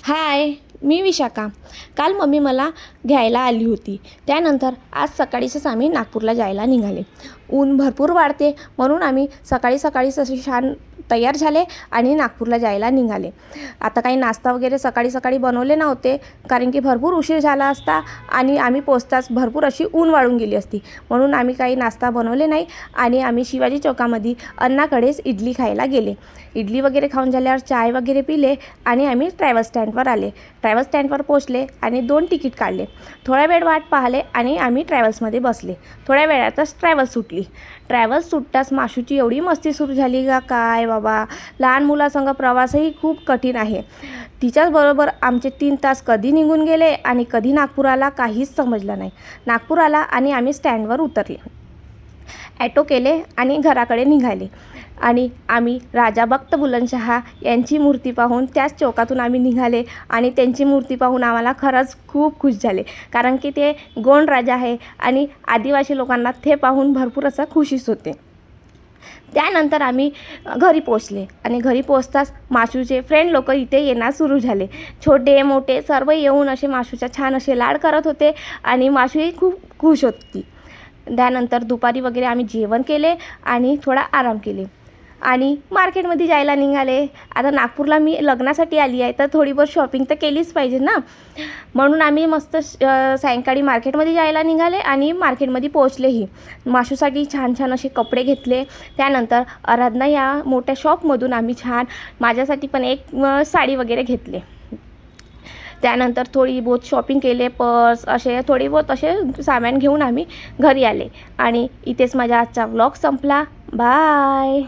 हाय, मी विशाखा. काल मम्मी मला घ्यायला आली होती. त्यानंतर आज सकाळीच आम्ही नागपूरला जायला निघाले. ऊन भरपूर वाढते म्हणून आम्ही सकाळीच असे छान तयार झाले आणि नागपूरला जायला निघाले. आता काही नाश्ता वगैरे सकाळी बनवले नव्हते, कारण की भरपूर उशीर झाला असता आणि आम्ही पोचताच भरपूर अशी ऊन वाढून गेली असती. म्हणून आम्ही काही नाश्ता बनवले नाही आणि आम्ही शिवाजी चौकामध्ये अण्णाकडेच इडली खायला गेले. इडली वगैरे खाऊन झाल्यावर चाय वगैरे पिले आणि आम्ही ट्रॅव्हल स्टँडवर आले. ट्रॅव्हल स्टँडवर पोचले आणि 2 तिकीट काढले. थोडा वेळ वाट पाहिले आणि आम्ही ट्रॅव्हल्समध्ये बसले. थोड्या वेळातच ट्रॅव्हल्स सुटली. ट्रॅव्हल्स सुटताच माशूची एवढी मस्ती सुरू झाली का काय बाबा. लहान मुलासंग प्रवासही खूप कठीण आहे. तिच्याचबरोबर आमचे 3 तास कधी निघून गेले आणि कधी नागपूर आला काहीच समजलं नाही. नागपूर आला आणि आम्ही स्टँडवर उतरले. ॲटो केले आणि घराकडे निघाले आणि आम्ही राजा बख्त बुलंदशहा यांची मूर्ती पाहून त्याच चौकातून आम्ही निघाले आणि त्यांची मूर्ती पाहून आम्हाला खरंच खूप खुश झाले, कारण की ते गोंड राजा आहे आणि आदिवासी लोकांना ते पाहून भरपूर असं खुशीच होते. त्यानंतर आम्ही घरी पोचले आणि घरी पोचताच माशूचे फ्रेंड लोक इथे येणार सुरू झाले. छोटे मोठे सर्व येऊन असे माशूचा छान असे लाड करत होते आणि माशूही खूप खुश होती. त्यानंतर दुपारी वगैरे आम्ही जेवण केले आणि थोडा आराम केले आणि मार्केटमध्ये जायला निघाले. आता नागपूरला मी लग्नासाठी आली आहे तर थोडी बहुत शॉपिंग तर केलीच पाहिजे ना, म्हणून आम्ही मस्त सायंकाळी मार्केटमध्ये जायला निघाले आणि मार्केटमध्ये पोहोचलेही. माशूसाठी छान असे कपडे घेतले. त्यानंतर आराधना या मोठ्या शॉपमधून आम्ही छान माझ्यासाठी पण एक साडी वगैरे घेतले. त्यानंतर थोडी बहुत शॉपिंग केले, पर्स असे थोडी बहुत असे सामान घेऊन आम्ही घरी आले आणि इथेच माझा आजचा व्लॉग संपला. बाय.